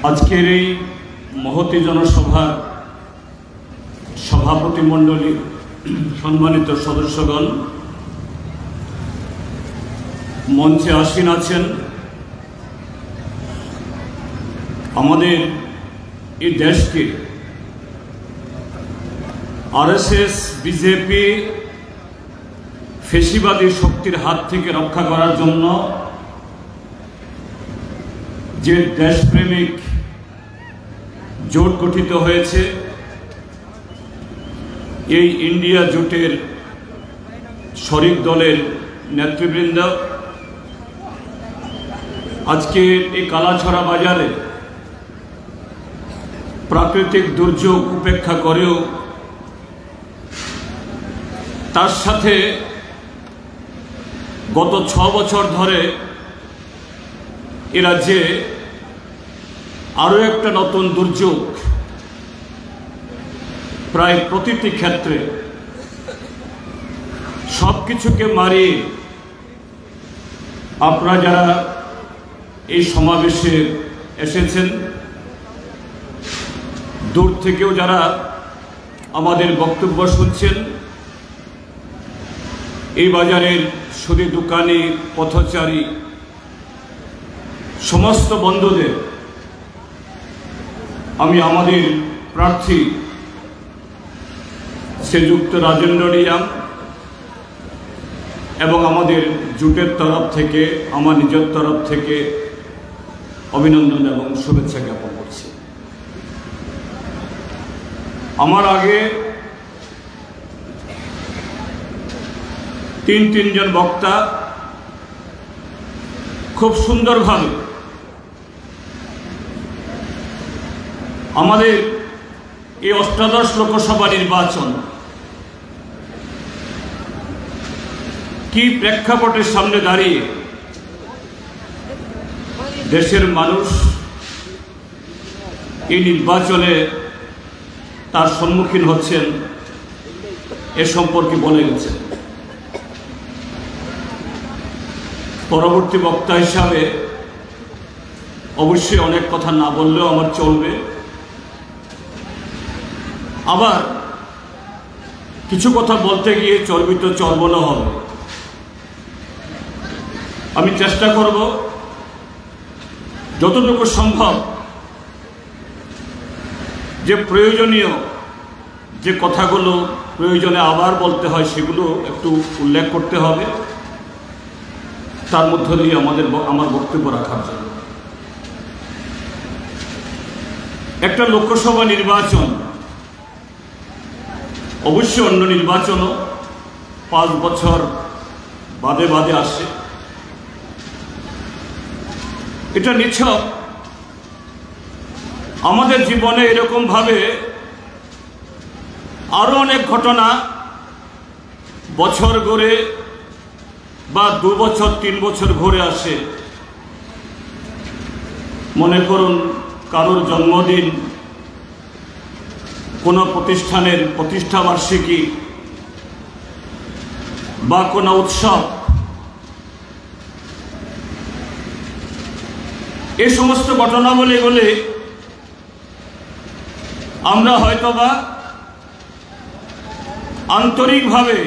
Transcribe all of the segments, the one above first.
আজকের এই মহতী জনসভার সভাপতিমণ্ডলী, সম্মানিত সদস্যগণ, মঞ্চে আসীন আছেন, আমাদের এই দেশকে আরএসএস, বিজেপি, ফ্যাসিবাদী শক্তির হাত থেকে রক্ষা করার জন্য যে দেশপ্রেমিক জোট গঠিত হয়েছে, এই ইন্ডিয়া জোটের শরিক দলের নেতৃবৃন্দ আজকে এই কালাছড়া বাজারে প্রাকৃতিক দুর্যোগ উপেক্ষা করেও তার সাথে গত 6 বছর ধরে এ রাজ্যে আরও একটা নতুন দুর্যোগ প্রায় প্রতিটি ক্ষেত্রে সব কিছুকে মারিয়ে আপনারা যারা এই সমাবেশে এসেছেন, দূর থেকেও যারা আমাদের বক্তব্য শুনছেন, এই বাজারের সুদী দোকানি, পথচারী সমস্ত বন্ধুদের আমি আমাদের প্রার্থী শ্রীযুক্ত রাজেন্দ্র নিয়াম এবং আমাদের জোটের তরফ থেকে, আমার নিজের তরফ থেকে অভিনন্দন এবং শুভেচ্ছা জ্ঞাপন করছি। আমার আগে তিনজন বক্তা খুব সুন্দরভাবে আমাদের এই অষ্টাদশ লোকসভা নির্বাচন কি প্রেক্ষাপটের সামনে দাঁড়িয়ে দেশের মানুষ এই নির্বাচনে তার সম্মুখীন হচ্ছেন এ সম্পর্কে বলে গেছেন। পরবর্তী বক্তা হিসাবে অবশ্যই অনেক কথা না বললেও আমার চলবে, আবার কিছু কথা বলতে গিয়ে চর্বিত চর্বণ হবে। আমি চেষ্টা করব যতটুকু সম্ভব যে প্রয়োজনীয় যে কথাগুলো প্রয়োজনে আবার বলতে হয় সেগুলো একটু উল্লেখ করতে হবে, তার মধ্য দিয়ে আমার বক্তব্য রাখার জন্য। একটা লোকসভা নির্বাচন অবশ্যই অন্য নির্বাচনও 5 বছর বাদে বাদে আসে। এটা নিছক আমাদের জীবনে এরকমভাবে আরো অনেক ঘটনা বছর ঘুরে বা 2 বছর 3 বছর ঘুরে আসে। মনে করুন কারোর জন্মদিন, কোনো প্রতিষ্ঠানের প্রতিষ্ঠাবার্ষিকী বা কোনো উৎসব, এই সমস্ত ঘটনাবলীগুলি আমরা হয়তোবা আন্তরিকভাবে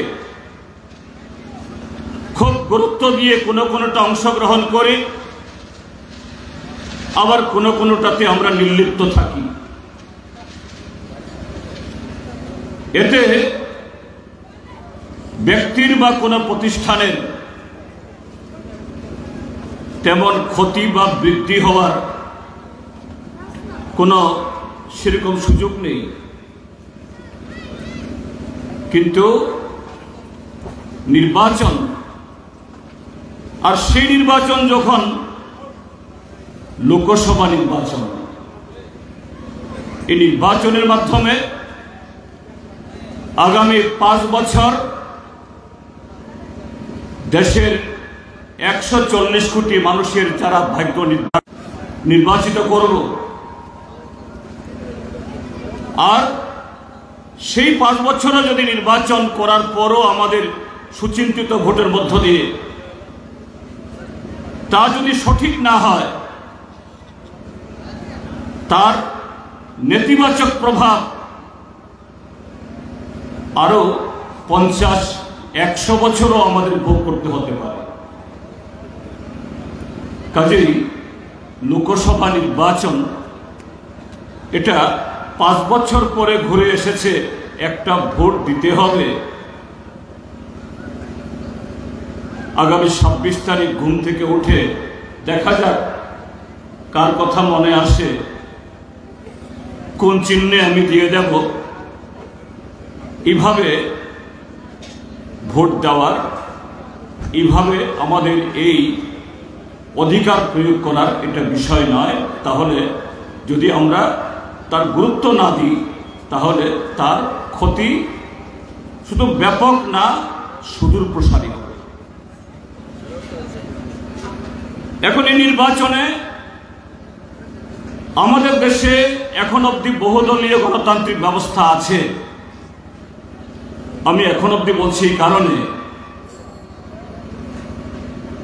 খুব গুরুত্ব দিয়ে কোনোটা অংশগ্রহণ করি, আবার কোনোটাতে আমরা নির্লিপ্ত থাকি। এতে ব্যক্তির বা কোনো প্রতিষ্ঠানের তেমন ক্ষতি বা বৃদ্ধি হওয়ার কোনো সেরকম সুযোগ নেই। কিন্তু নির্বাচন, আর সেই নির্বাচন যখন লোকসভা নির্বাচন, এই নির্বাচনের মাধ্যমে আগামী 5 বছর দেশের 140 কোটি মানুষের যারা ভাগ্য নির্বাচিত করব, আর সেই 5 বছরে যদি নির্বাচন করার পরও আমাদের সুচিন্তিত ভোটের মধ্য দিয়ে তা যদি সঠিক না হয় তার নেতিবাচক প্রভাব আরো 50-100 বছরও আমাদের ভোগ করতে হতে পারে। কাজেই লোকসভা নির্বাচন এটা 5 বছর পরে ঘুরে এসেছে, একটা ভোট দিতে হবে। আগামী 26 তারিখ ঘুম থেকে উঠে দেখা যাক কার কথা মনে আসে, কোন চিহ্নে আমি দিয়ে দেব। এইভাবে ভোট দেওয়ার, এইভাবে আমাদের এই অধিকার প্রয়োগ করার এটা বিষয় নয়। তাহলে যদি আমরা তার গুরুত্ব না দিই তাহলে তার ক্ষতি শুধু ব্যাপক না, সুদূর প্রসারী হবে। এখন এই নির্বাচনে আমাদের দেশে এখন অবধি বহুদলীয় গণতান্ত্রিক ব্যবস্থা আছে। আমি এখন অবধি বলছি এই কারণে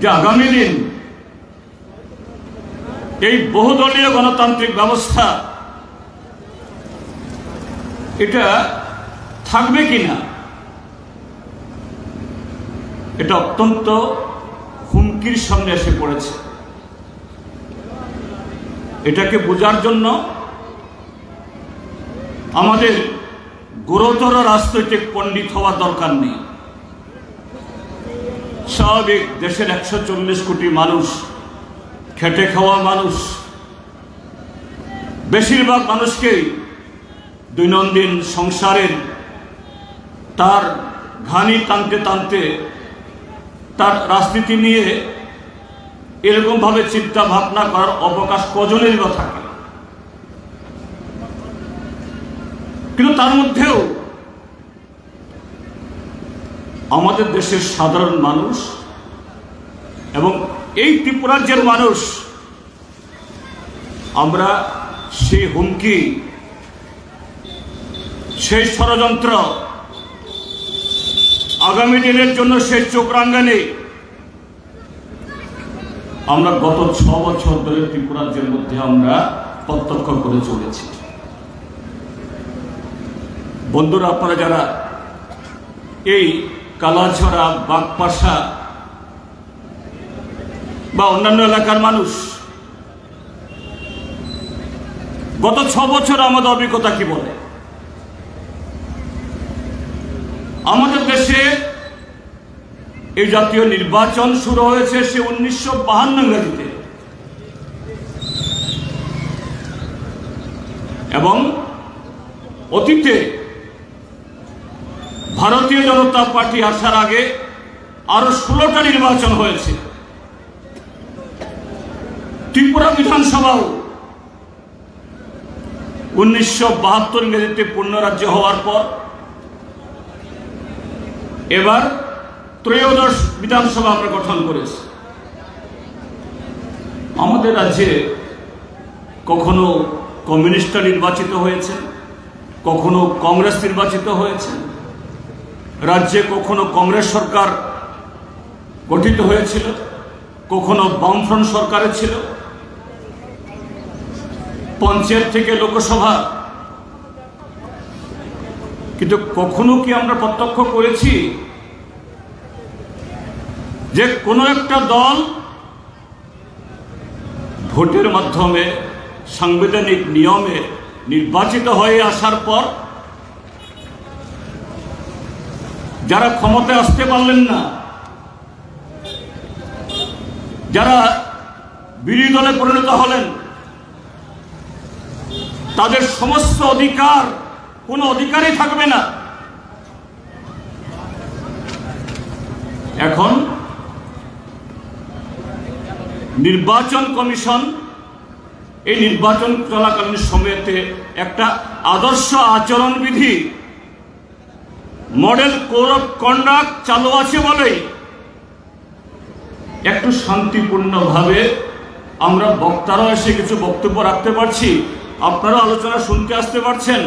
যে আগামী দিন এই বহুদলীয় গণতান্ত্রিক ব্যবস্থা এটা থাকবে কিনা, এটা অত্যন্ত হুমকির সামনে এসে পড়েছে। এটাকে বোঝার জন্য আমাদের গুরুতর রাজনৈতিক পণ্ডিত হওয়া দরকার নেই। স্বাভাবিক দেশের 140 কোটি মানুষ, খেটে খাওয়া মানুষ, বেশিরভাগ মানুষকেই দৈনন্দিন সংসারের তার ঘানি টানতে টানতে তার রাজনীতি নিয়ে এরকমভাবে চিন্তা ভাবনা করার অবকাশ কজনেরই বা থাকে। কিন্তু তার মধ্যেও আমাদের দেশের সাধারণ মানুষ এবং এই ত্রিপুরাজ্যের মানুষ, আমরা সেই হুমকি, সেই ষড়যন্ত্র, আগামী দিনের জন্য সেই চোখ রাঙানি আমরা গত 6 বছর ধরে ত্রিপুরাজ্যের মধ্যে আমরা প্রত্যক্ষ করে চলেছি। বন্ধুরা, আপনারা যারা এই কালাঝরা, বাগপাশা বা অন্যান্য এলাকার মানুষ, গত 6 বছর আমাদের অভিজ্ঞতা কি বলে? আমাদের দেশে এই জাতীয় নির্বাচন শুরু হয়েছে সে 1952 ইংরেজিতে, এবং অতীতে ভারতীয় জনতা পার্টি আসার আগে আরো 16টা নির্বাচন হয়েছে। ত্রিপুরা বিধানসভাও 1972 ইংরেজিতে পূর্ণরাজ্য হওয়ার পর এবার 13শ বিধানসভা আমরা গঠন করেছি। আমাদের রাজ্যে কখনো কমিউনিস্টরা নির্বাচিত হয়েছে, কখনো কংগ্রেস নির্বাচিত হয়েছে, রাজ্যে কখনো কংগ্রেস সরকার গঠিত হয়েছিল, কখনো বামফ্রন্ট সরকারে ছিল। পঞ্চায়েত থেকে লোকসভা, কিন্তু কখনো কি আমরা প্রত্যক্ষ করেছি যে কোনো একটা দল ভোটের মাধ্যমে সাংবিধানিক নিয়মে নির্বাচিত হয়ে আসার পর যারা ক্ষমতায় আসতে পারলেন না, যারা বিরোধী দলে পরিণত হলেন, তাদের সমস্ত অধিকার, কোনো অধিকারই থাকবে না। এখন নির্বাচন কমিশন এই নির্বাচন চলাকালীন সময়তে একটা আদর্শ আচরণবিধি, মডেল কোড অফ কন্ডাক্ট চালু আছে বলেই একটু শান্তিপূর্ণভাবে আমরা বক্তারা এসে কিছু বক্তব্য রাখতে পারছি, আপনারা আলোচনা শুনতে আসতে পারছেন।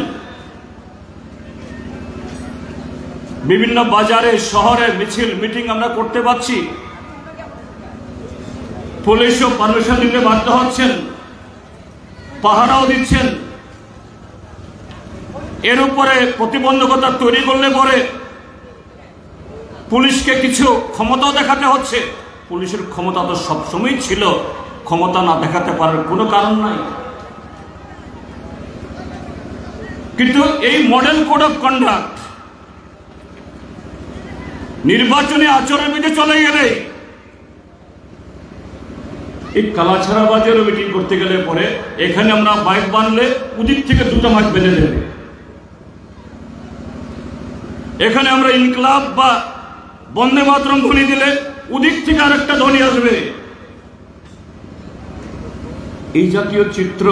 বিভিন্ন বাজারে, শহরে মিছিল, মিটিং আমরা করতে পারছি। পুলিশও পারমিশন দিতে বাধ্য হচ্ছেন। পাহারাও দিচ্ছেন, এর উপরে প্রতিবন্ধকতা তৈরি করলে পরে পুলিশকে কিছু ক্ষমতাও দেখাতে হচ্ছে। পুলিশের ক্ষমতা তো সবসময় ছিল, ক্ষমতা না দেখাতে পারার কোনো কারণ নাই। কিন্তু এই মডেল কোড অফ কন্ডাক্ট নির্বাচনী আচরণবিধি চলে গেলে এই কালাছাড়াবাজেরও মিটিং করতে গেলে পরে এখানে আমরা বাইক বানলে ওদিক থেকে দুটো মাইক বেঁধে দেবে, এখানে আমরা ইনকলাব বা বন্দে মাতরম ধ্বনি দিলে ওদিক থেকে আরেকটা ধ্বনি আসবে। এই জাতীয় চিত্র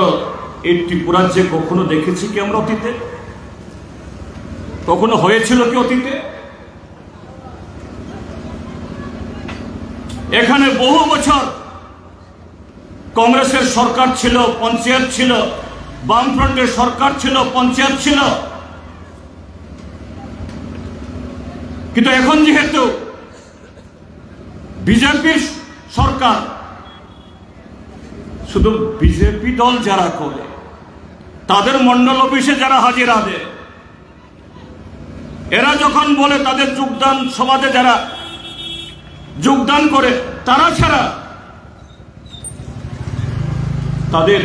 এই ত্রিপুরাজ্যে কখনো দেখেছি কি আমরা অতীতে? কখনো হয়েছিল কি অতীতে? এখানে বহু বছর কংগ্রেসের সরকার ছিল, পঞ্চায়েত ছিল, বামফ্রন্টের সরকার ছিল, পঞ্চায়েত ছিল। কিন্তু এখন যেহেতু বিজেপির সরকার, শুধু বিজেপি দল যারা করে, তাদের মন্ডল অফিসে যারা হাজিরা দেয়, এরা যখন বলে তাদের যোগদান সভাতে যারা যোগদান করে, তারা ছাড়া তাদের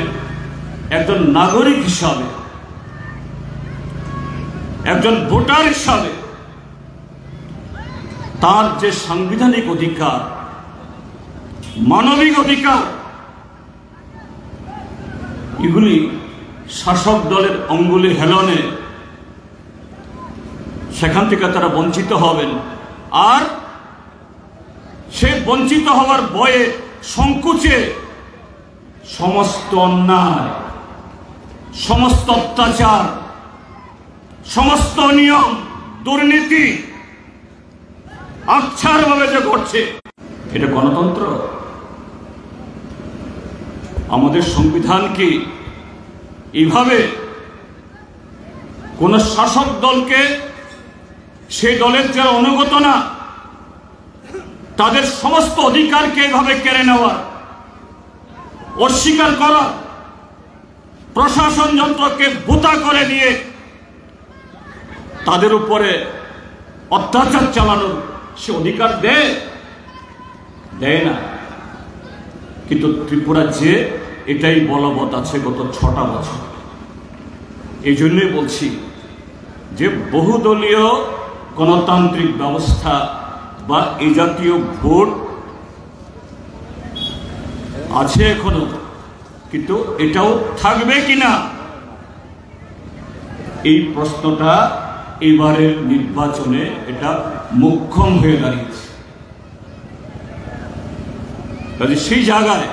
একজন নাগরিক হিসাবে, একজন ভোটার হিসাবে তার যে সাংবিধানিক অধিকার, মানবিক অধিকার, এগুলি শাসক দলের অঙ্গুলি হেলনে সেখান থেকে তারা বঞ্চিত হবেন। আর সে বঞ্চিত হওয়ার ভয়ে, সংকোচে সমস্ত অন্যায়, সমস্ত অত্যাচার, সমস্ত নিয়ম, দুর্নীতি আকছারভাবে যে ঘটছে, এটা গণতন্ত্র? আমাদের সংবিধান কি এইভাবে কোন শাসক দলকে, সেই দলের যারা অনুগত না, তাদের সমস্ত অধিকারকে এভাবে কেড়ে নেওয়া, অস্বীকার করা, প্রশাসন যন্ত্রকে ভোতা করে দিয়ে তাদের উপরে অত্যাচার চালানোর সে অধিকার দেয় না? কিন্তু ত্রিপুরা যে এটাই বলবৎ আছে গত 6টা বছর। এই জন্যই বলছি যে বহুদলীয় গণতান্ত্রিক ব্যবস্থা বা এই জাতীয় ভোট আছে এখনো, কিন্তু এটাও থাকবে কিনা এই প্রশ্নটা এবারের নির্বাচনে এটা মোক্ষম হয়ে দাঁড়িয়েছে। কাজে সেই জায়গায়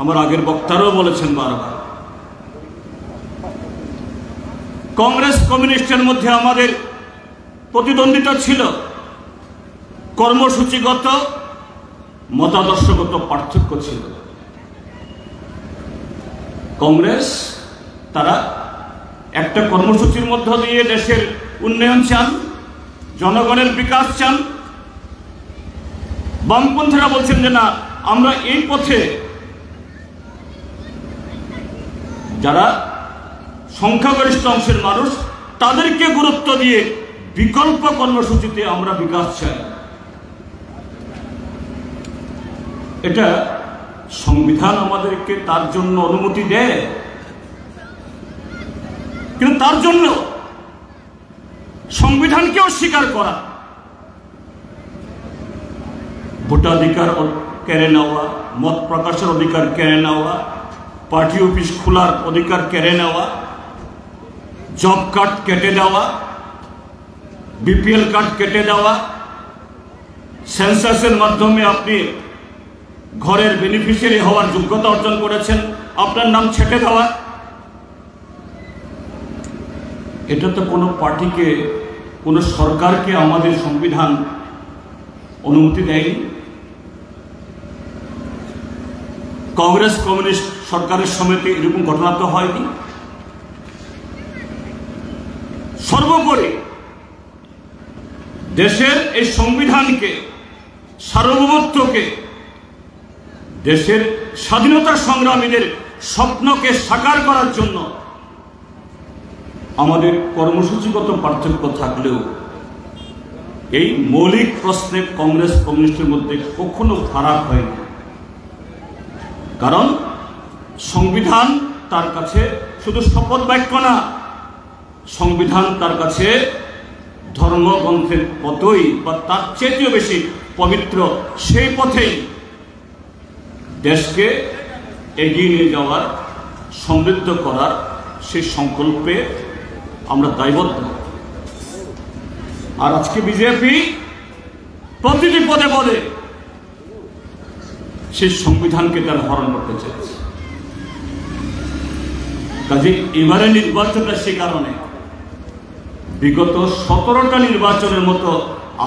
আমার আগের বক্তারাও বলেছেন বারবার, কংগ্রেস কমিউনিস্টের মধ্যে আমাদের প্রতিদ্বন্দ্বিতা ছিল, কর্মসূচিগত, মতাদর্শগত পার্থক্য ছিল। কংগ্রেস তারা একটা কর্মসূচির মধ্য দিয়ে দেশের উন্নয়ন চান, জনগণের বিকাশ চান। বামপন্থীরা বলছেন যে না, আমরা এই পথে যারা সংখ্যাগরিষ্ঠ অংশের মানুষ, তাদেরকে গুরুত্ব দিয়ে বিকল্প কর্মসূচিতে আমরা বিকাশ চাই। এটা সংবিধান আমাদেরকে তার জন্য অনুমতি দেয়, কিন্তু তার জন্য সংবিধানকে অস্বীকার করা, ভোটাধিকার কেড়ে নেওয়া, মত প্রকাশের অধিকার কেড়ে নেওয়া, পার্টি অফিস খোলার অধিকার কেড়ে নেওয়া, জব কার্ড কেটে দেওয়া, বিপিএল কার্ড কেটে দেওয়া, সেন্সাসের মাধ্যমে আপনি ঘরের বেনিফিশিয়ারি হওয়ার যোগ্যতা অর্জন করেছেন, আপনার নাম ছেটে দেওয়া, এটা তো কোনো পার্টিকে, কোনো সরকারকে আমাদের সংবিধান অনুমতি দেয়নি। কংগ্রেস কমিউনিস্ট সরকারের সময়তে এরকম ঘটনা তো হয়নি। সর্বোপরি দেশের এই সংবিধানকে, সার্বভৌমত্বকে, দেশের স্বাধীনতা সংগ্রামীদের স্বপ্নকে সাকার করার জন্য আমাদের কর্মসূচিগত পার্থক্য থাকলেও এই মৌলিক প্রশ্নে কংগ্রেস কমিউনিস্টের মধ্যে কখনো ফারাক হয়নি। কারণ সংবিধান তার কাছে শুধু শপথ বাক্য না, সংবিধান তার কাছে ধর্মগ্রন্থের পথই বা তার চেয়েও বেশি পবিত্র। সেই পথেই দেশকে এগিয়ে নিয়ে যাওয়ার, সমৃদ্ধ করার সেই সংকল্পে আমরা দায়বদ্ধ। আর আজকে বিজেপি প্রতিটি পদে পদে সেই সংবিধানকে তারা হরণ করতে চাইছে। কাজে এবারে নির্বাচনটা সে কারণে বিগত 17টা নির্বাচনের মতো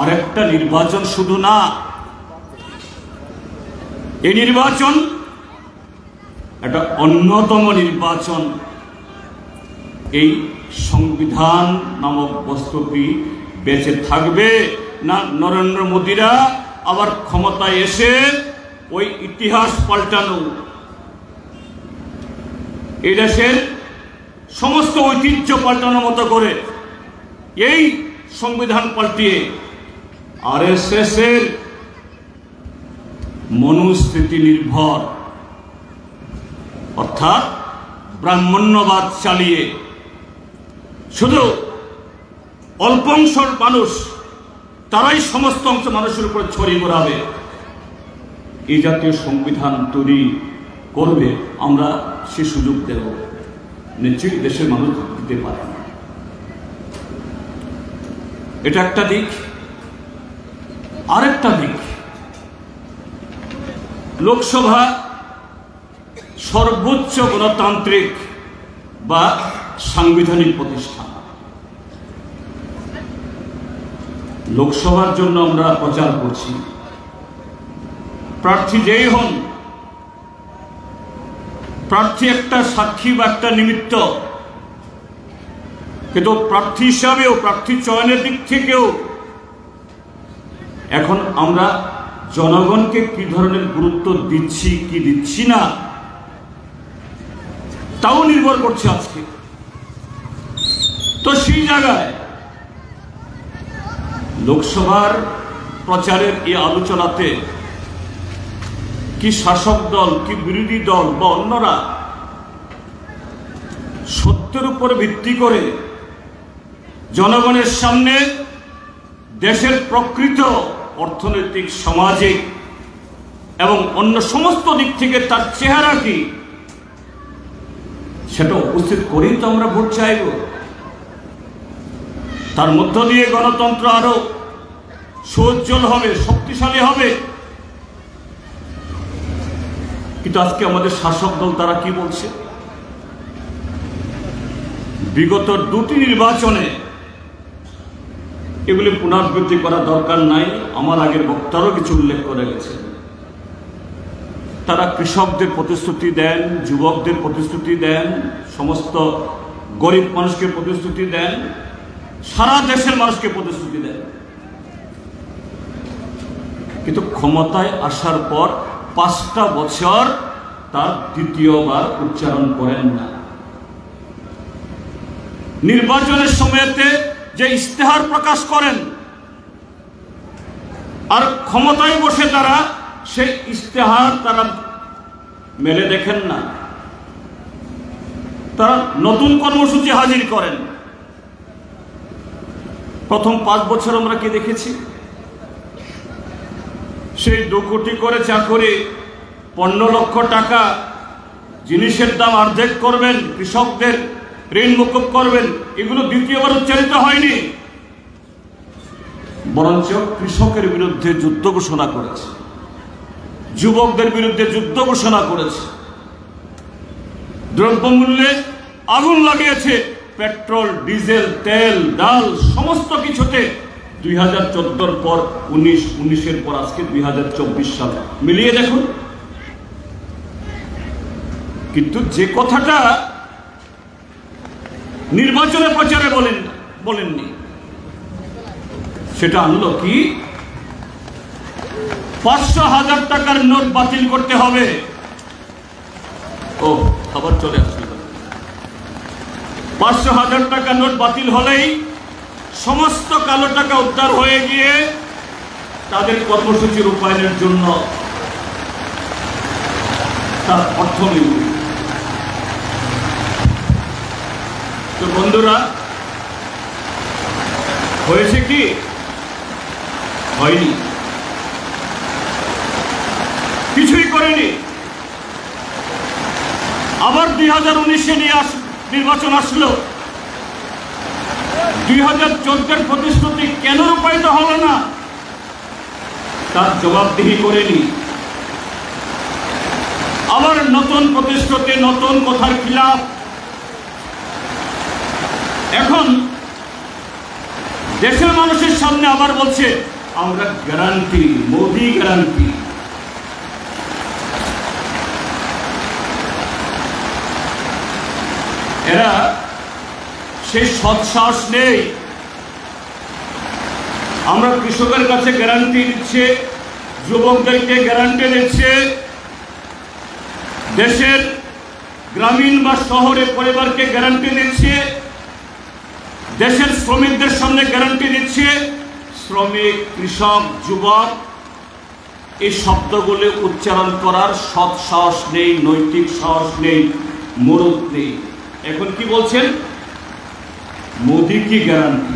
আরেকটা নির্বাচন শুধু না, এই নির্বাচন একটা অন্যতম নির্বাচন। এই সংবিধান নামক বস্তুটি বেঁচে থাকবে না নরেন্দ্র মোদীরা আবার ক্ষমতায় এসে ওই ইতিহাস পাল্টানো, এই দেশের সমস্ত ঐতিহ্য পাল্টানোর মতো করে এই সংবিধান পাল্টিয়ে আরএসএস এর মনুস্মৃতি নির্ভর অর্থাৎ ব্রাহ্মণ্যবাদ চালিয়ে শুধু অল্প অংশের মানুষ তারাই সমস্ত অংশ মানুষের উপর ছড়িয়ে পড়াবে, এই জাতীয় সংবিধান তৈরি করবে, আমরা সে সুযোগ দেব নিশ্চয়ই দেশের মানুষ দিতে পারে না। এটা একটা দিক। আরেকটা দিক, লোকসভা সর্বোচ্চ গণতান্ত্রিক বা সাংবিধানিক প্রতিষ্ঠান। লোকসভার জন্য আমরা প্রচার করছি, প্রার্থী যেই হন, প্রার্থী একটা সাক্ষী বা একটা নিমিত্ত, কিন্তু প্রার্থী হিসাবেও প্রার্থী চয়নের দিক থেকেও এখন আমরা জনগণকে কি ধরনের গুরুত্ব দিচ্ছি কি দিচ্ছি না তাও নির্ভর করছে আজকে। তো সেই জায়গায় লোকসভার প্রচারের এই আলোচনাতে কি শাসক দল কি বিরোধী দল বা অন্যরা সত্যের উপর ভিত্তি করে জনগণের সামনে দেশের প্রকৃত অর্থনৈতিক, সামাজিক এবং অন্য সমস্ত দিক থেকে তার চেহারা কি সেটা উপস্থিত করেই তো আমরা ভোট চাইব। তার মধ্য দিয়ে গণতন্ত্র আরো সুউজ্জ্বল হবে, শক্তিশালী হবে। কিন্তু আজকে আমাদের শাসক দল তারা কি বলছে? বিগত দুটি নির্বাচনে, এগুলি পুনরাবৃত্তি করা দরকার নাই, আমার আগের বক্তারও কিছু উল্লেখ করে গেছে। তারা কৃষকদের প্রতিশ্রুতি দেন, যুবকদের প্রতিশ্রুতি দেন, সমস্ত গরিব মানুষকে প্রতিশ্রুতি দেন, সারা দেশের মানুষকে প্রতিশ্রুতি দেন, কিন্তু ক্ষমতায় আসার পর 5টা বছর তার দ্বিতীয়বার উচ্চারণ করেন না। নির্বাচনের সময়তে যে ইশতেহার প্রকাশ করেন আর ক্ষমতায় বসে তারা সেই ইশতেহার তারা মেলে দেখেন না, তারা নতুন কর্মসূচি হাজির করেন। প্রথম 5 বছর আমরা কি দেখেছি? সেই 2 কোটি করে চাকরি, 15 লক্ষ টাকা, জিনিসের দাম অর্ধেক করবেন, কৃষকদের ঋণ মুকুব করবেন, এগুলো দ্বিতীয়বার উচ্চারিত হয়নি, বরঞ্চ কৃষকের বিরুদ্ধে যুদ্ধ ঘোষণা করেছে, যুবকদের বিরুদ্ধে যুদ্ধ ঘোষণা করেছে, দ্রব্যমূল্যে আগুন লাগিয়েছে, পেট্রোল, ডিজেল, তেল, ডাল সমস্ত কিছুতে 2014 পর 19 পর আজকে 2024 সাল মিলিয়ে দেখুন। কিন্তু যে কথাটা নির্বাচনের প্রচারে বলেননি, সেটা আনলো কি? 500,000 টাকার নোট বাতিল করতে হবে। ও আবার চলে আসছিল। 500,000 টাকা নোট বাতিল হলেই সমস্ত কালো টাকা উদ্ধার হয়ে গিয়ে তাদের কর্মসূচি রূপায়ণের জন্য তার অর্থ মিলবে। তো বন্ধুরা, হয়েছে কি? হয়নি, কিছুই করেনি। আবার 2019-এ নির্বাচন আসলো। 2014-এর প্রতিশ্রুতি কেন রূপায়িত হলো না তার জবাবদিহি করেনি। আবার নতুন প্রতিশ্রুতি, নতুন কথার খিলাফ। এখন দেশের মানুষের সামনে আবার বলছে আমরা গ্যারান্টি, মোদি গ্যারান্টি। এরা সেই সৎসাহস নেই। আমরা কৃষকের কাছে গ্যারান্টি দিচ্ছে, যুবকদেরকে গ্যারান্টি দিচ্ছে, দেশের গ্রামীণ বা শহরে পরিবারকে গ্যারান্টি দিচ্ছে, দেশের শ্রমিকদের সামনে গ্যারান্টি দিচ্ছে। শ্রমিক, কৃষক, যুবক এই শব্দগুলো উচ্চারণ করার সৎ সাহস নেই, নৈতিক সাহস নেই, মূরত নেই। এখন কি বলছেন? মোদি কি গ্যারান্টি?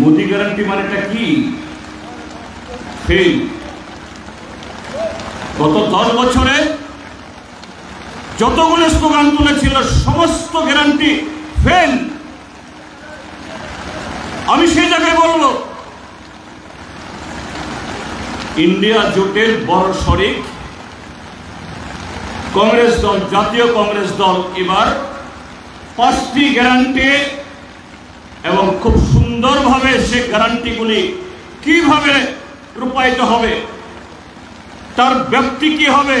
মোদি গ্যারান্টি মানেটা কি? ফেল। গত 10 বছরে যতগুলো স্লোগান তুলেছিল সমস্ত গ্যারান্টি ফেল। আমি সেই জায়গায় বলবো, ইন্ডিয়া জোটের বড় শরিক কংগ্রেস দল, জাতীয় কংগ্রেস দল এবার 5টি গ্যারান্টি এবং খুব সুন্দরভাবে সে গ্যারান্টিগুলি কিভাবে রূপায়িত হবে, তার ব্যক্তি কি হবে,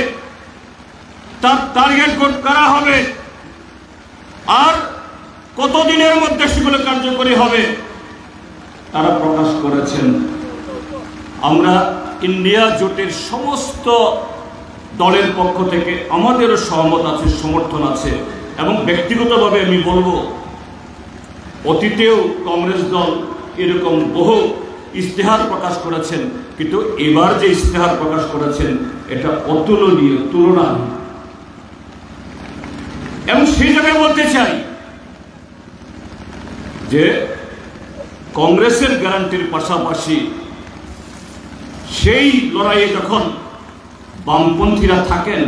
তার টার্গেট করা হবে, আর কতদিনের মধ্যে সেগুলো কার্যকরী হবে তারা প্রকাশ করেছেন। আমরা ইন্ডিয়া জোটের সমস্ত দলের পক্ষ থেকে আমাদেরও সহমত আছে, সমর্থন আছে। এবং ব্যক্তিগতভাবে আমি বলবো, অতীতেও কংগ্রেস দল এরকম বহু ইশতেহার প্রকাশ করেছেন, কিন্তু এবার যে ইশতেহার প্রকাশ করেছেন এটা অতুলনীয়, তুলনা। এবং সেই জায়গায় বলতে চাই যে কংগ্রেসের গ্যারান্টির পাশাপাশি সেই লড়াইয়ে যখন বামপন্থীরা থাকেন,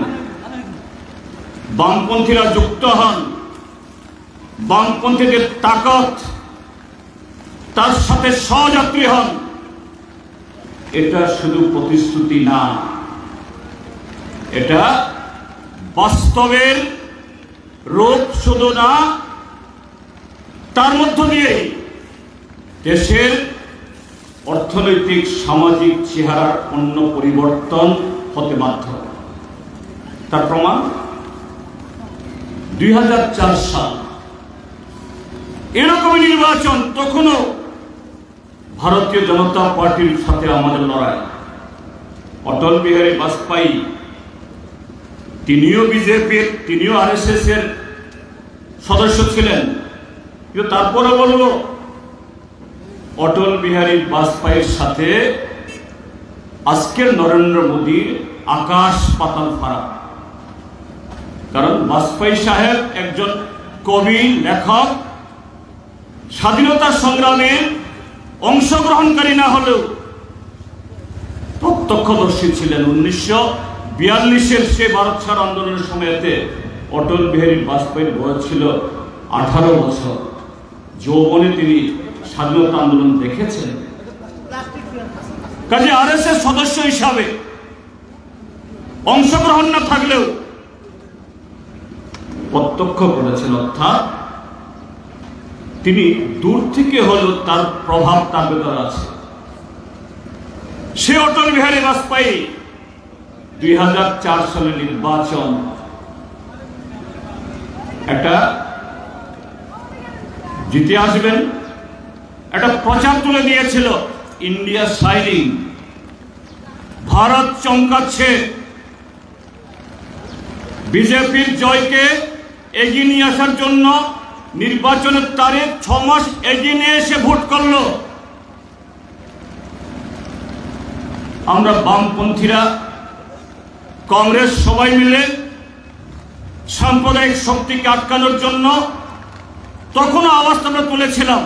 বামপন্থীরা যুক্ত হন, বামপন্থীদের তাকত তার সাথে সহযাত্রী হন, এটা শুধু প্রতিশ্রুতি না, এটা বাস্তবের রূপ শুধু না, তার মধ্য দিয়েই দেশের অর্থনৈতিক সামাজিক চেহারার অন্য পরিবর্তন হতে বাধ্য। তার প্রমাণ 2004 সাল এরকমই নির্বাচন, তখনও ভারতীয় জনতা পার্টির সাথে আমাদের লড়াই। অটল বিহারী বাজপেয়ী, তিনিও বিজেপির, তিনিও আরএসএস এর সদস্য ছিলেন, কিন্তু তারপরে বলবো অটল বিহারী বাজপেয়ীর সাথে আজকের নরেন্দ্র মোদীর আকাশ পাতাল ফারাক। কারণ বাজপেয়ী সাহেব একজন কবি, লেখক, স্বাধীনতা সংগ্রামে অংশগ্রহণকারী না হলেও প্রত্যক্ষদর্শী ছিলেন। 1942-এর সে ভারত ছাড় আন্দোলনের সময়তে অটল বিহারী বাজপেয়ীর বয়স ছিল 18 বছর। যৌবনে তিনি স্বাধীনতা আন্দোলন দেখেছেন। কাজে আরএসএস সদস্য হিসাবে অংশগ্রহণ না থাকলেও প্রত্যক্ষ করেছেন, অর্থাৎ তিনি দূর থেকে হলেও তার প্রভাব তার ভেতরে আছে। সে অটল বিহারী বাজপেয়ী 2004 সালের নির্বাচন একটা জিতে আসবেন, একটা প্রচার তুলে দিয়েছিল, ইন্ডিয়া শাইনিং, ভারত চমকাচ্ছে, বিজেপির জয়কে এগিয়ে নিয়ে আসার জন্য নির্বাচনের তারিখ 6 মাস এগিয়ে নিয়ে এসে ভোট করলো। আমরা বামপন্থীরা, কংগ্রেস সবাই মিলে সাম্প্রদায়িক শক্তিকে আটকানোর জন্য তখনও আওয়াজ আমরা তুলেছিলাম,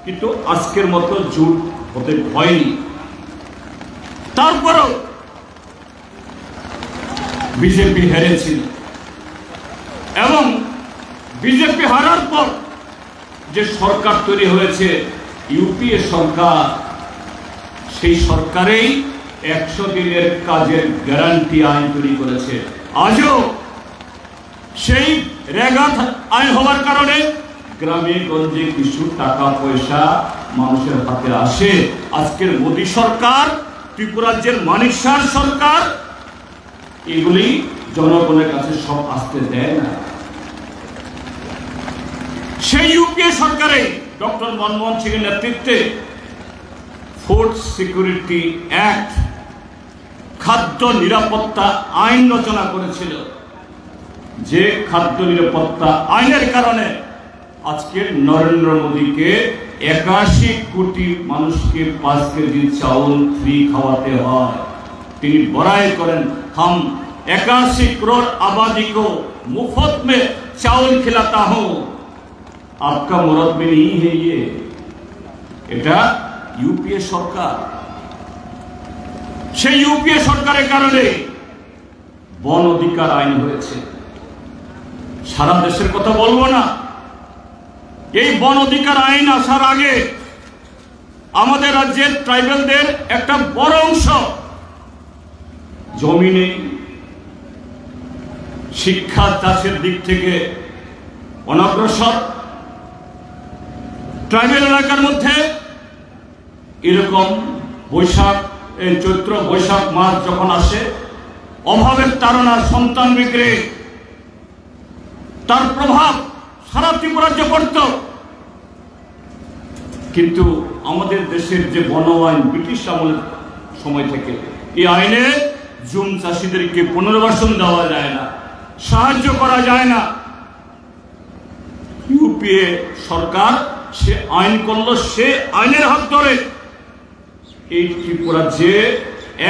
কিন্তু আজকের মতো জোট হতে হয়নি। তারপরও বিজেপি হেরেছিল এবং বিজেপি হারার পর যে সরকার তৈরি হয়েছে ইউপিএ সরকার, সেই সরকারেই 100 দিনের কাজের গ্যারান্টি আইন তৈরি করেছে। আজও সেই রেগা আইন হওয়ার কারণে গ্রামে গঞ্জে কিছু টাকা পয়সা মানুষের হাতে আসে। আজকের মোদী সরকার, ত্রিপুরাজ্যের মানিক শাহ সরকার এগুলি জনগণের কাছে সব আসতে দেয় না। সেই ইউপিএ সরকারে ডক্টর মনমোহন সিংয়ের নেতৃত্বে ফুড সিকিউরিটি অ্যাক্ট, খাদ্য নিরাপত্তা আইন রচনা করেছিল, যে খাদ্য নিরাপত্তা আইনের কারণে আজকের নরেন্দ্র মোদীকে 81 কোটি মানুষকে 5 কেজি চাউল ফ্রি খাওয়াতে হয়। তিনি বড়াই করেন, हम 81 करोड़ आबादी को मुफ्त में चावल खिलाता हूं, आपका मुराद में नहीं है ये। এটা ইউপিএ সরকার। সেই ইউপিএ সরকারের কারণে বন অধিকার আইন হয়েছে। সারা দেশের কথা বলবো না, এই বন অধিকার আইন আসার আগে আমাদের রাজ্যের ট্রাইবেলদের একটা বড় অংশ জমি নেই, শিক্ষা চাষের দিক থেকে অনগ্রসর। ট্রাইবেল এলাকার মধ্যে এরকম চৈত্র বৈশাখ মাস যখন আসে, অভাবের তাড়না, সন্তান বিক্রি, তার প্রভাব সারা ত্রিপুরাজ্যে পড়ত। কিন্তু আমাদের দেশের যে বন আইন ব্রিটিশ আমলের সময় থেকে, এই আইনে জুম চাষীদেরকে পুনর্বাসন দেওয়া যায় না, সাহায্য করা যায় না। ইউপিএ সরকার সে আইন করলো, সে আইনের হাত ধরে এই ত্রিপুরাজ্যে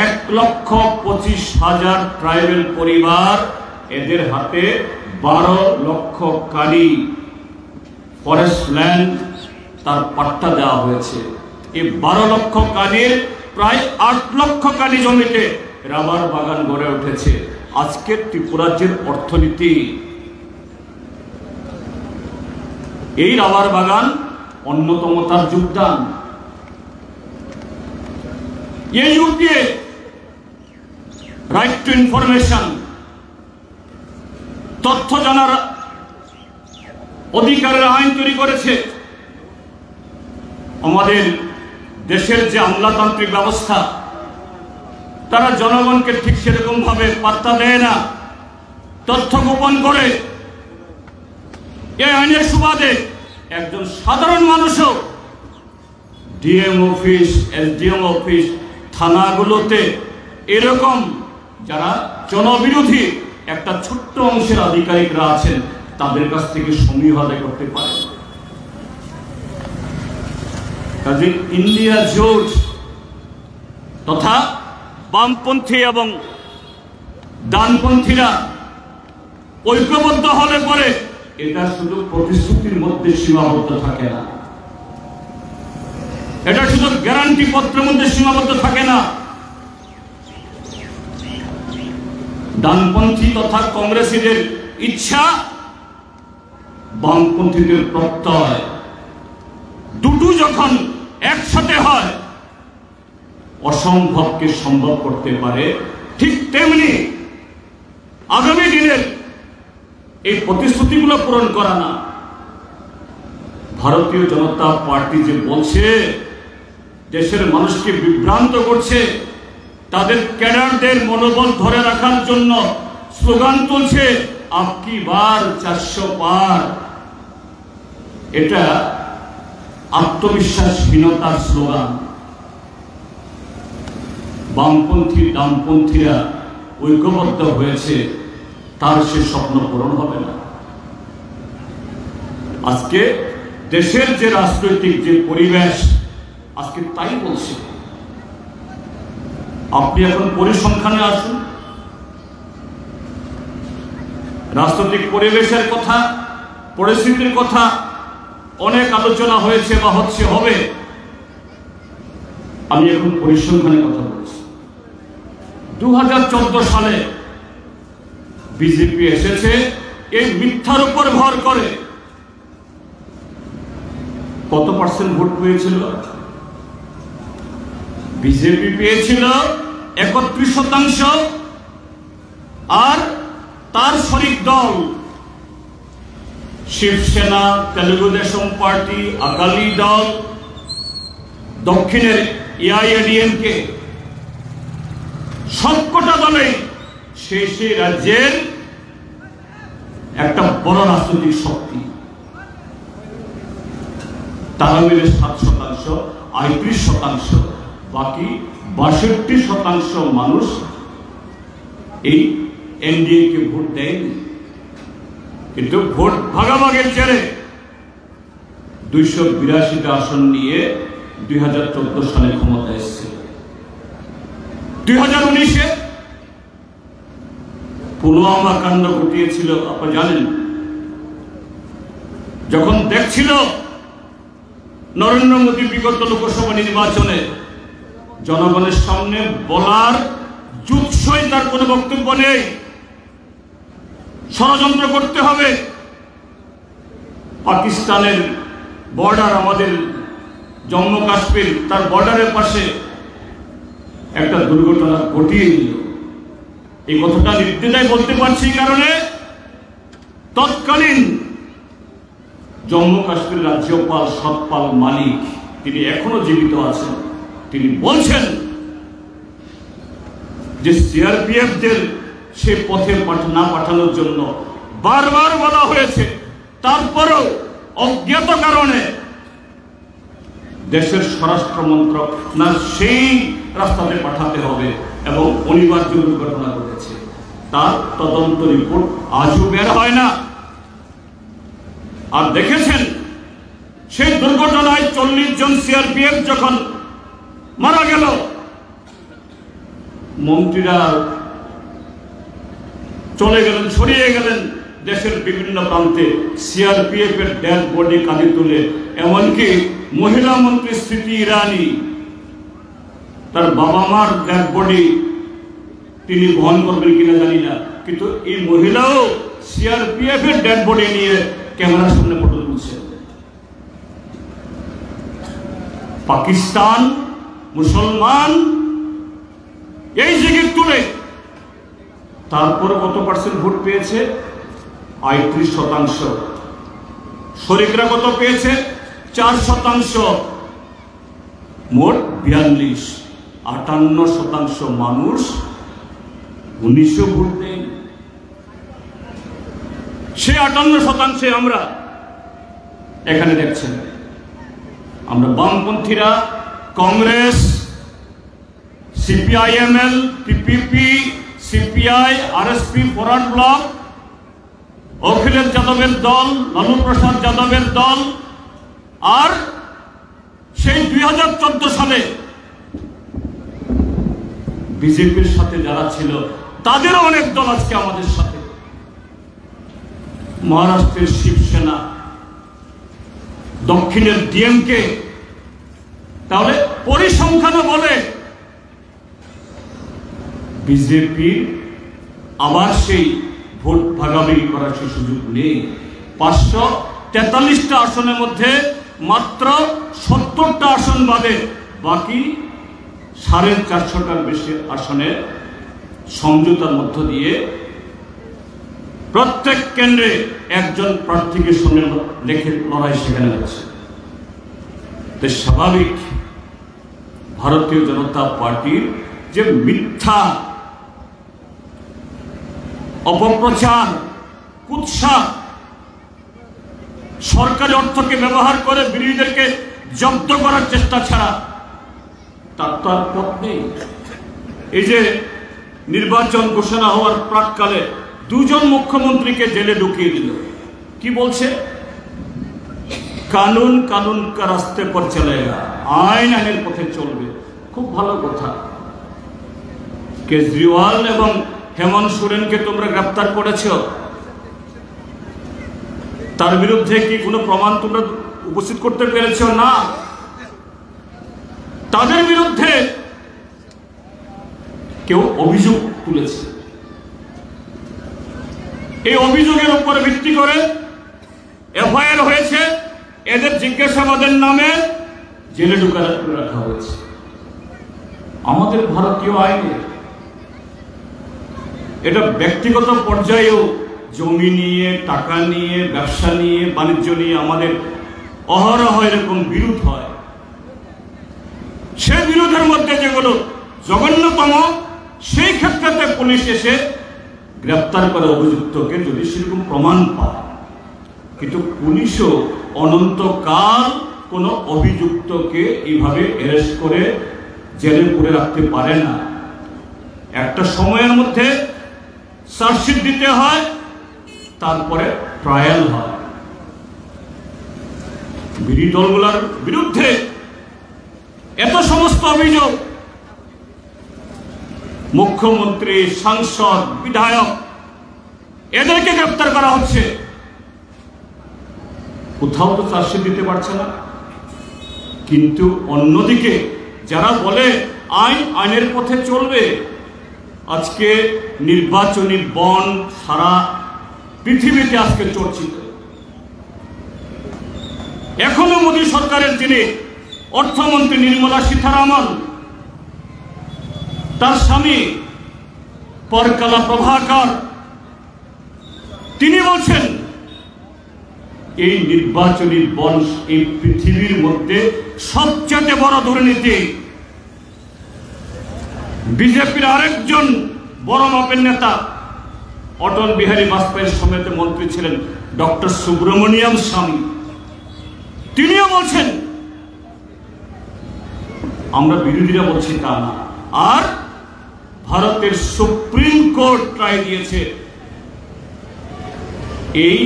1,25,000 ট্রাইবেল পরিবার, এদের হাতে 12 লক্ষ কালি ফরেস্ট ল্যান্ড তার পাট্টা দেওয়া হয়েছে। এই 12 লক্ষ কালির প্রায় 8 লক্ষ কালি জমিতে রাবার বাগান গড়ে উঠেছে। আজকের ত্রিপুরাজ্যের অর্থনীতি এই রাবার বাগান অন্যতম তার যোগদান। এই ইউপিএ রাইট টু ইনফরমেশন, তথ্য জানার অধিকারের আইন তৈরি করেছে। আমাদের দেশের যে আমলাতান্ত্রিক ব্যবস্থা, তারা জনগণকে ঠিক সেরকম ভাবে পাত্তা দেয় না, তথ্য গোপন করে। এই আইনের সুবাদে একজন সাধারণ মানুষও ডিএম অফিস, এসডিএম অফিস, থানাগুলোতে এরকম যারা জনবিরোধী একটা ছোট্ট অংশের আধিকারিকরা আছেন, তাদের কাছ থেকে সমীহ আদায় করতে পারে। কাজে ইন্ডিয়া জোট তথা বামপন্থী এবং ডানপন্থীরা ঐক্যবদ্ধ হলে পরে এটা শুধু প্রতিশ্রুতির মধ্যে সীমাবদ্ধ থাকে না, এটা শুধু গ্যারান্টি পত্রের মধ্যে সীমাবদ্ধ থাকে না। ডানপন্থী তথা কংগ্রেসীদের ইচ্ছা, বামপন্থীদের প্রত্যয়, দুটো যখন একসাথে হয় অসম্ভবকে সম্ভব করতে পারে। ঠিক তেমনি আগামী দিনের এই প্রতিশ্রুতিগুলো পূরণ করা না। ভারতীয় জনতা পার্টি যে বলছে দেশের মানুষকে বিভ্রান্ত করছে, তাদের ক্যাডারদের মনোবল ধরে রাখার জন্য স্লোগান তুলছে, আপকি বার 400 পার। এটা আত্মবিশ্বাসহীনতার স্লোগান। বামপন্থী ডানপন্থীরা ঐক্যবদ্ধ হয়েছে, তার সে স্বপ্ন পূরণ হবে না। আজকে দেশের যে রাজনৈতিক যে পরিবেশ আজকে তাই বলছে। আপনি এখন পরিসংখ্যানে আসুন, রাজনৈতিক পরিবেশের কথা, পরিস্থিতির কথা অনেক আলোচনা হয়েছে বা হচ্ছে, হবে। আমি এখন পরিসংখ্যানের কথা বলছি। 2014 সালে বিজেপি এসেছে এই মিথ্যার উপর ভর করে। কত পার্সেন্ট ভোট পেয়েছিল? বিজেপি পেয়েছিল 31%, আর তার শরিক দল শিবসেনা, তেলুগু দেশম পার্টি, আকালি দল, দক্ষিণের এআইএডিএমকে, সবকটা দলেই সেই রাজ্যের একটা বড় রাজনৈতিক শক্তি। তারা মিলে 7%, 38%, বাকি 62% মানুষ এই এনডিএ কে ভোট দেয়নি। কিন্তু ভোট ভাগাভাগের জেরে 282টা আসন নিয়ে 2014 সালে ক্ষমতা এসেছে। 2019-এ পুলওয়ামা কাণ্ড ঘটিয়েছিল, আপনারা জানেন। যখন দেখছিল নরেন্দ্র মোদী বিগত লোকসভা নির্বাচনে জনগণের সামনে বলার যুৎসই তার কোনো বক্তব্য নেই, ষড়যন্ত্র করতে হবে, পাকিস্তানের বর্ডার, আমাদের জম্মু কাশ্মীর তার বর্ডারের পাশে একটা দুর্ঘটনা ঘটিয়ে দিল। এই কথাটা নির্দ্বিধায় বলতে পারছি কারণে তৎকালীন জম্মু কাশ্মীর রাজ্যপাল সতপাল মালিক, তিনি এখনো জীবিত আছেন। তিনি বলছেন যে সিআরপিএফদের সে পথে না পাঠানোর জন্য বারবার বলা হয়েছে, তারপরেও অজ্ঞাত কারণে দেশের স্বরাষ্ট্র মন্ত্রক না সেই রাস্তাতে পাঠাতে হবে এবং অনিবার্য দুর্ঘটনা ঘটেছে। তার তদন্ত রিপোর্ট আজও বের হয় না। আর দেখেছেন সেই দুর্ঘটনায় 40 জন সিআরপিএফ যখন মারা গেল, মন্ত্রীরা চলে গেলেন, ছড়িয়ে গেলেন দেশের বিভিন্ন প্রান্তে সিআরপিএফ এর ডেড বডি কাঁধে তুলে। এমনকি মহিলা মন্ত্রী স্মৃতি ইরানি তার বাবা মার ডেড বডি তিনি বহন করবেন কিনা জানি না, কিন্তু এই মহিলাও সিআরপিএফ এর ডেড বডি নিয়ে ক্যামেরার সামনে ফটো তুলছে। পাকিস্তান মুসলমান এই জায়গায় তুলে তারপরে কত পার্সেন্ট ভোট পেয়েছে? 38%। শরিকরা কত পেয়েছে? 4%। মোট 42। 58% মানুষ 1900 ভোট দেয়। সে 58%-এ আমরা এখানে দেখছেন, আমরা বামপন্থীরা, Congress, CPIML, PPP, CPI, RSP, forward block, Akhilesh যাদবের দল, লালু প্রসাদ যাদবের দল, আর সেই 2014 সালে বিজেপির সাথে যারা ছিল তাদেরও অনেক দল আজকে আমাদের সাথে। মহারাষ্ট্রের শিবসেনা, দক্ষিণের ডিএমকে। তাহলে পরিসংখ্যানও বলে বিজেপি আবার সেই ভোট ভাগাভাগি করার সেই সুযোগ নেই। 543টা আসনের মধ্যে মাত্র 70টা আসন বাদে বাকি 450টার বেশি আসনে সমঝোতার মধ্য দিয়ে প্রত্যেক কেন্দ্রে একজন প্রার্থীকে সামনে রেখে লড়াই সেখানে হচ্ছে। তো স্বাভাবিক ভারতীয় জনতা পার্টির যে মিথ্যা অপপ্রচার, কুৎসা, সরকারি অর্থকে ব্যবহার করে বিরোধীদেরকে জব্দ করার চেষ্টা ছাড়া তার তো আর পথ নেই। এই যে নির্বাচন ঘোষণা হওয়ার প্রাককালে দুজন মুখ্যমন্ত্রীকে জেলে ঢুকিয়ে দিল। কি বলছে? কানুন কানুন কা রাস্তে পর চলেগা, আইন আইনের পথে চলবে। খুব ভালো কথা। কেজরিওয়াল এবং হেমন্ত সোরেনকে তোমরা গ্রেপ্তার করেছ, তার বিরুদ্ধে কি কোনো প্রমাণ তোমরা উপস্থিত করতে পেরেছ? না। তাদের বিরুদ্ধে কেউ অভিযোগ তুলেছে, এই অভিযোগের উপর ভিত্তি করে এফআইআর হয়েছে, এদের জিজ্ঞাসাবাদের নামে জেলে ঢুকানো করে রাখা হয়েছে। আমাদের ভারতীয় আইনে এটা ব্যক্তিগত পর্যায়েও জমি নিয়ে, টাকা নিয়ে, ব্যবসা নিয়ে, বাণিজ্য নিয়ে আমাদের অহরহ এরকম বিরোধ হয়। সে বিরোধের মধ্যে যেগুলো জঘন্যতম, সেই ক্ষেত্রে পুলিশ এসে গ্রেপ্তার করে অভিযুক্তকে যদি সেরকম প্রমাণ পায়। কিন্তু পুলিশও অনন্তকাল কোনো অভিযুক্তকে এইভাবে অ্যারেস্ট করে জেলে পুরে রাখতে পারে না। একটা সময়ের মধ্যে চার্জশিট দিতে হয়, তারপরে ট্রায়াল হয়। বিরোধী দলগুলোর বিরুদ্ধে এত সমস্ত অভিযোগ, মুখ্যমন্ত্রী, সাংসদ, বিধায়ক এদেরকে গ্রেপ্তার করা হচ্ছে, কোথাও তো চার্জশিট দিতে পারছে না। কিন্তু অন্যদিকে যারা বলে আইন আইনের পথে চলবে, আজকে নির্বাচনী বন্ড সারা পৃথিবীতে আজকে চর্চিত। এখনো মোদী সরকারের যিনি অর্থমন্ত্রী নির্মলা সীতারামন, তার স্বামী পরকালা প্রভাকর, তিনি বলছেন এই নির্বাচনী বন্ড এই পৃথিবীর মধ্যে সবচেয়ে বড় দুর্নীতি। বিজেপির আরেকজন বড় মাপের নেতা, অটল বিহারী বাজপেয়ীর সমেত মন্ত্রী ছিলেন ডক্টর সুব্রমণিয়াম স্বামী, তিনিও বলছেন, আমরা বিরোধীরা বলছি তা না। আর ভারতের সুপ্রিম কোর্ট রায় দিয়েছে এই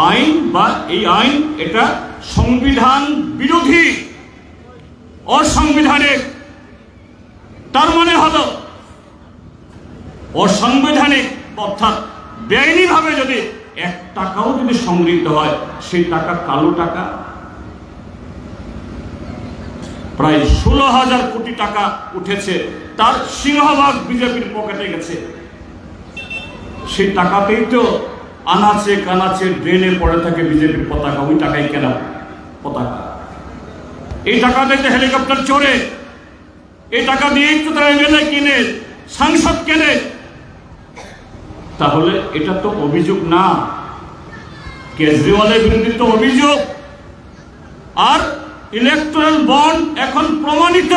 আইন এটা সংবিধান বিরোধী, অসাংবিধানিক। তার মানে হলো অসাংবিধানিক অর্থাৎ বেআইনিভাবে যদি 1 টাকাও যদি সংগৃহীত হয়, সেই টাকা কালো টাকা। প্রায় 16,000 কোটি টাকা উঠেছে, তার সিংহভাগ বিজেপির পকেটে গেছে। সেই টাকাতেই তো আনাচে কানাচে ড্রেনে পড়ে থাকে বিজেপির পতাকা, ওই টাকাই কেনা পতাকা। এই টাকাতে তো হেলিকপ্টার চড়ে, এই টাকা দিয়েই তো তারা এমএলএ কিনে, সাংসদ কেনে। তাহলে এটা তো অভিযোগ না, কেজরিওয়ালের বিরুদ্ধে তো অভিযোগ। আর ইলেকট্রাল বন্ড এখন প্রমাণিত,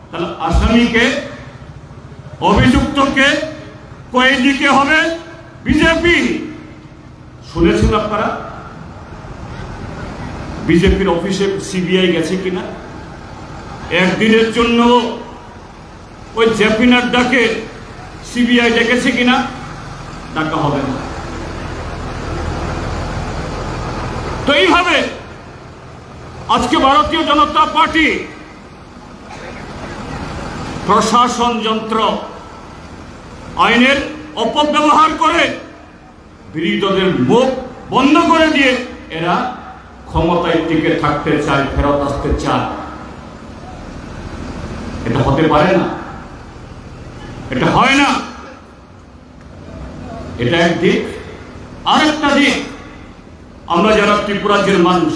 তাহলে আসামিকে, অভিযুক্তকে, কয়েদিকে হবে বিজেপি। শুনেছেন আপনারা বিজেপির অফিসে সিবিআই গেছে কিনা? একদিনের জন্য ওই জেপি নাড্ডাকে সিবিআই ডেকেছে কিনা? ডাকা হবে না। তো এইভাবে আজকে ভারতীয় জনতা পার্টি প্রশাসন যন্ত্র আইনের অপব্যবহার করে বিরোধীদের মুখ বন্ধ করে দিয়ে এরা ক্ষমতায় টিকে থাকতে চায়, ফেরত আসতে চায়। এটা হতে পারে না, এটা হয় না। এটা একদিক। আরেকটা দিক, আমরা যারা ত্রিপুরাজ্যের মানুষ,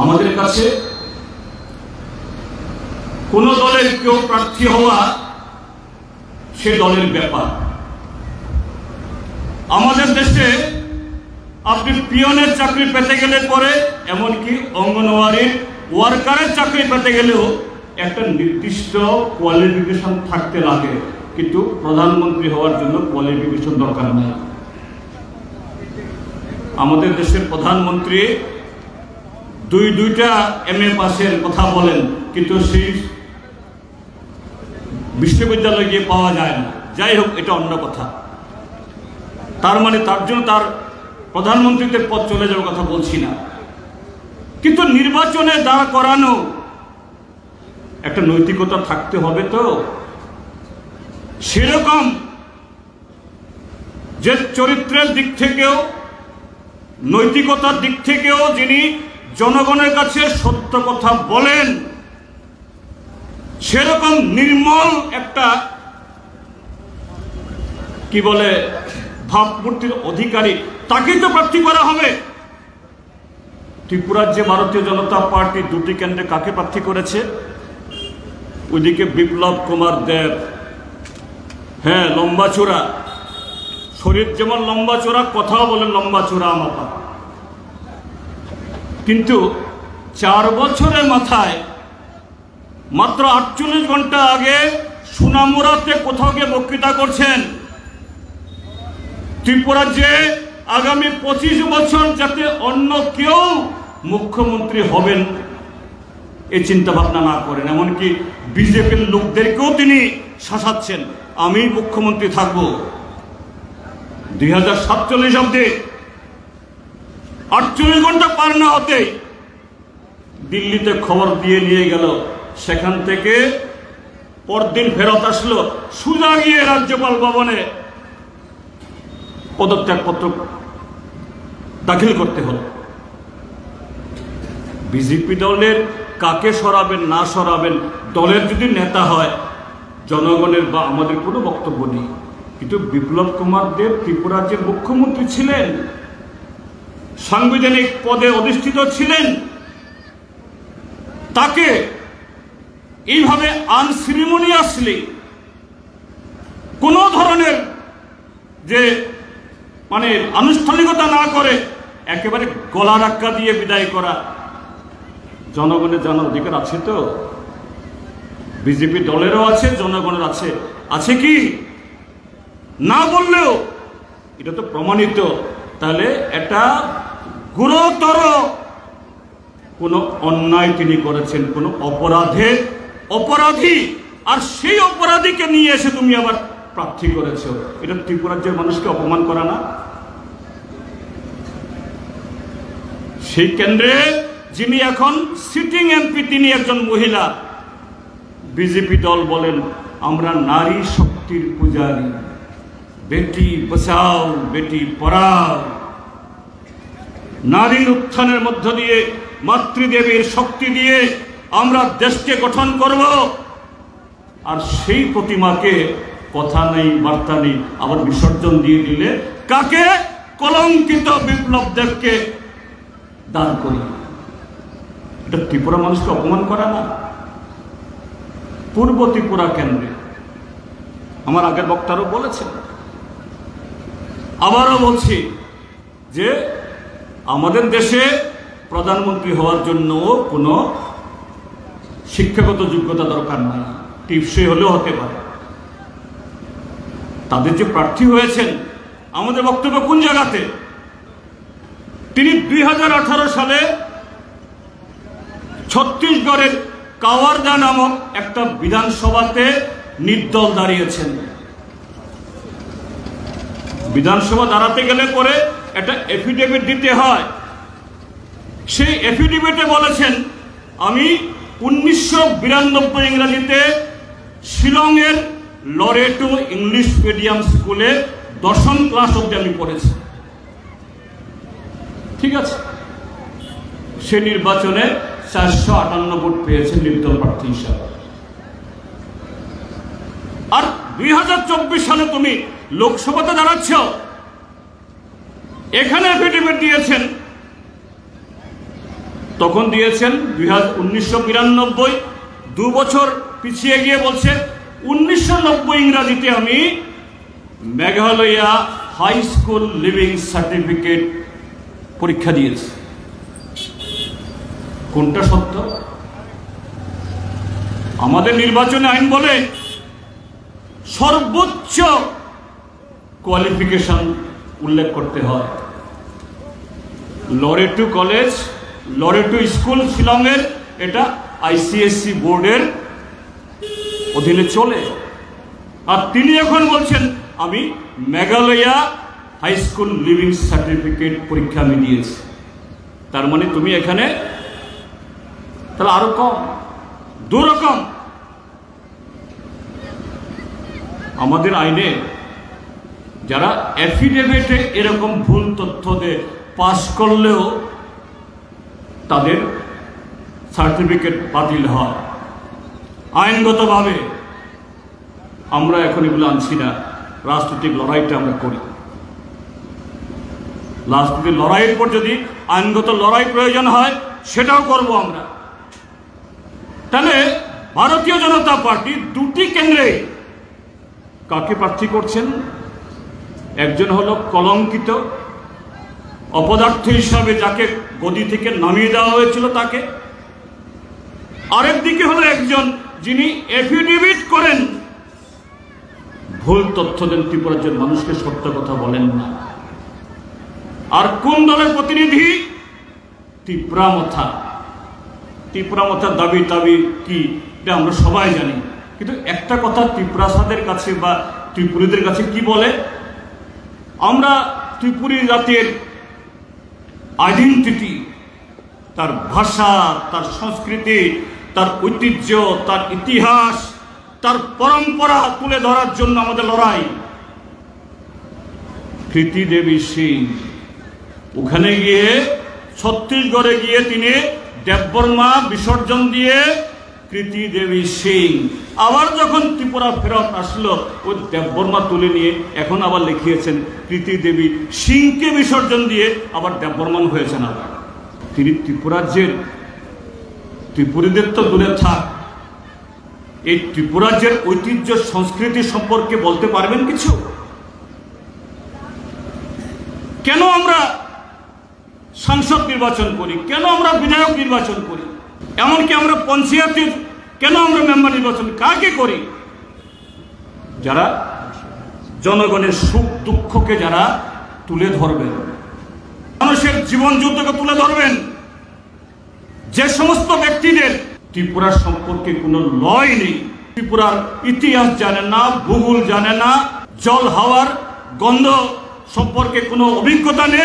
আমাদের কাছে কোন দলের কেউ প্রার্থী হওয়া সে দলের ব্যাপার। আমাদের দেশে আপনি পিয়নের চাকরি পেতে গেলে পরে, এমনকি অঙ্গনওয়াড়ির ওয়ার্কারের চাকরি পেতে গেলেও একটা নির্দিষ্ট কোয়ালিফিকেশন থাকতে লাগে, কিন্তু প্রধানমন্ত্রী হওয়ার জন্য কোয়ালিফিকেশন দরকার নেই। আমাদের দেশের প্রধানমন্ত্রী দুইটা MA পাসের কথা বলেন, কিন্তু সেই বিশ্ববিদ্যালয়ে গিয়ে পাওয়া যায় না। যাই হোক, এটা অন্য কথা। তার মানে তার জন্য তার প্রধানমন্ত্রীদের পদ চলে যাওয়ার কথা বলছি না, কিন্তু নির্বাচনে দাঁড় করানো একটা নৈতিকতা থাকতে হবে। তো সেরকম যে চরিত্রের দিক থেকেও নৈতিকতার দিক থেকেও যিনি জনগণের কাছে সত্য কথা বলেন, সেরকম নির্মল একটা কি বলে ভাবমূর্তির অধিকারী, তাকেই তো প্রার্থী করা হবে। ত্রিপুরার যে ভারতীয় জনতা পার্টি দুটি কেন্দ্রে কাকে প্রার্থী করেছে? ওইদিকে বিপ্লব কুমার দেব, হ্যাঁ লম্বা চূড়া, শরীর যেমন লম্বা চূড়া, কথাও বলে লম্বা চূড়া মাথা, কিন্তু 4 বছরের মাথায় মাত্র 48 ঘন্টা আগে সুনামুরাতে কোথাও গিয়ে বক্তৃতা করছেন ত্রিপুরা যে আগামী 25 বছর যাতে অন্য কেউ মুখ্যমন্ত্রী হবেন এই চিন্তা ভাবনা না করেন, এমনকি বিজেপির লোকদেরকেও তিনি শাসাচ্ছেন, আমি মুখ্যমন্ত্রী থাকব। 2047 অব্দে 48 ঘন্টা পার না হতেই দিল্লিতে খবর দিয়ে নিয়ে গেল, সেখান থেকে পরদিন ফেরত আসলো, সোজা গিয়ে রাজ্যপাল ভবনে পদত্যাগপত্র দাখিল করতে হল। বিজেপি দলের কাকে সরাবেন না সরাবেন, দলের যদি নেতা হয়, জনগণের বা আমাদের কোনো বক্তব্য নেই, কিন্তু বিপ্লব কুমার দেব ত্রিপুরা রাজ্যের মুখ্যমন্ত্রী ছিলেন, সাংবিধানিক পদে অধিষ্ঠিত ছিলেন, তাকে এইভাবে আনসিরিমোনিয়াসলি কোনো ধরনের যে মানে আনুষ্ঠানিকতা না করে একেবারে গলা ধাক্কা দিয়ে বিদায় করা, জনগণের জানার অধিকার আছে তো? বিজেপি দলেরও আছে, জনগণের আছে, আছে কি? না বললেও এটা তো প্রমাণিত। তাহলে এটা গুরুতর কোনো অন্যায় তিনি করেছেন, কোনো অপরাধী, আর সেই অপরাধীকে নিয়ে এসে তুমি আবার প্রার্থী করেছ, এটা ত্রিপুরা রাজ্যের মানুষকে অপমান করা না? সেই কেন্দ্রে যিনি এখন সিটিং এমপি, তিনি একজন মহিলা। বিজেপি দল বলেন আমরা নারী শক্তির পূজারী, বেটি বাঁচাও বেটি পড়াও, নারীর উত্থানের মধ্য দিয়ে মাতৃদেবীর শক্তি দিয়ে আমরা দেশকে গঠন করব। আর সেই প্রতিমাকে কথা নেই বার্তা নেই আবার বিসর্জন দিয়ে দিলে কাকে? কলঙ্কিত বিপ্লব দেবকে দান করি। এটা ত্রিপুরা মানুষকে অপমান করা না? পূর্ব ত্রিপুরা কেন্দ্রে আমার আগের বক্তারও বলেছেন, আবারও বলছি যে আমাদের দেশে প্রধানমন্ত্রী হওয়ার জন্য কোনো শিক্ষাগত যোগ্যতা দরকার নাই, টিপসই হলেও হতে পারে। তাদের যে প্রার্থী হয়েছেন, আমাদের বক্তব্য কোন জায়গাতে? তিনি 2018 সালে ছত্তিশগড়ের কাওয়ারদা নামক একটা বিধানসভাতে নির্দল দাঁড়িয়েছেন। বিধানসভা দাঁড়াতে গেলে পরে একটা এফিডেভিট দিতে হয়। সেই এফিডেভিটে বলেছেন আমি 1992 ইংরেজিতে শিলংয়ের লরেটো ইংলিশ মিডিয়াম স্কুলে 10ম ক্লাস অবধি আমি পড়েছি। ঠিক আছে, সে নির্বাচনে 458 ভোট পেয়েছেন নির্দল প্রার্থী হিসাবে। আর 2024 সালে তুমি লোকসভাতে দাঁড়াচ্ছ, এখানে এফিডেভিট দিয়েছেন, তখন দিয়েছেন 1992, 2 বছর পিছিয়ে গিয়ে বলছে 1990 ইংরাজিতে আমি Meghalaya high school leaving certificate পরীক্ষা দিয়েছি। কোনটা সত্য? আমাদের নির্বাচনী আইন বলে সর্বোচ্চ কোয়ালিফিকেশন উল্লেখ করতে হয়। লরেটো কলেজ, লরেটো স্কুল শিলংয়ের, এটা ICSE বোর্ডের অধীনে চলে। আর তিনি এখন বলছেন আমি Meghalaya high school leaving certificate পরীক্ষা আমি দিয়েছি। তার মানে তুমি এখানে তাহলে আরো কম, দুরকম। আমাদের আইনে যারা অ্যাফিডেভিটে এরকম ভুল তথ্য দিয়ে পাস করলেও তাদের সার্টিফিকেট বাতিল হয় আইনগতভাবে। আমরা এখন এগুলো আনছি না, রাজনৈতিক লড়াইটা আমরা করি। রাজনৈতিক লড়াইয়ের পর যদি আইনগত লড়াই প্রয়োজন হয় সেটাও করব আমরা। তাহলে ভারতীয় জনতা পার্টি দুটি কেন্দ্রে কাকে প্রার্থী করছেন? একজন হলো কলঙ্কিত অপদার্থ হিসাবে যাকে গদি থেকে নামিয়ে দেওয়া হয়েছিল তাকে, আরেকদিকে হলো একজন যিনি এফিডেভিট করেন, ভুল তথ্য দেন, ত্রিপুরা রাজ্যের মানুষকে সত্য কথা বলেন না। আর কোন দলের প্রতিনিধি? ত্রিপুরা মাথা। ত্রিপুরা মাথার দাবি দাবি কি এটা আমরা সবাই জানি, কিন্তু একটা কথা ত্রিপুরাসাদের কাছে বা ত্রিপুরীদের কাছে কি বলে, আমরা ত্রিপুরী জাতির আইডেন্টিটি, তার ভাষা, তার সংস্কৃতি, তার ঐতিহ্য, তার ইতিহাস, তার পরম্পরা তুলে ধরার জন্য আমাদের লড়াই। কৃতি দেবী সিং ওখানে গিয়ে ছত্তিশগড়ে গিয়ে তিনি দেববর্মা বিসর্জন দিয়ে কৃতি দেবী সিং আবার যখন ত্রিপুরা ফেরত আসলো ওই দেববর্মা তুলে নিয়ে এখন আবার লিখিয়েছেন কৃতি দেবী সিংকে বিসর্জন দিয়ে আবার দেববর্মান হয়েছেন। আবার তিনি ত্রিপুরাজ্যের, ত্রিপুরীদের তো দূরে থাক, এই ত্রিপুরাজ্যের ঐতিহ্য সংস্কৃতি সম্পর্কে বলতে পারবেন কিছু? কেন আমরা সাংসদ নির্বাচন করি, কেন আমরা বিধায়ক নির্বাচন করি, এমনকি আমরা পঞ্চায়েতের কেন আমরা মেম্বার নির্বাচন কাকে করি? যারা জনগণের সুখ দুঃখকে যারা তুলে ধরবেন, মানুষের জীবন যুদ্ধকে তুলে ধরবেন, যে সমস্ত ব্যক্তিদের ত্রিপুরার সম্পর্কে কোনো লয় নেই, ত্রিপুরার ইতিহাস জানে না, ভূগোল জানে না, জল হাওয়ার গন্ধ সম্পর্কে কোনো অভিজ্ঞতা নেই।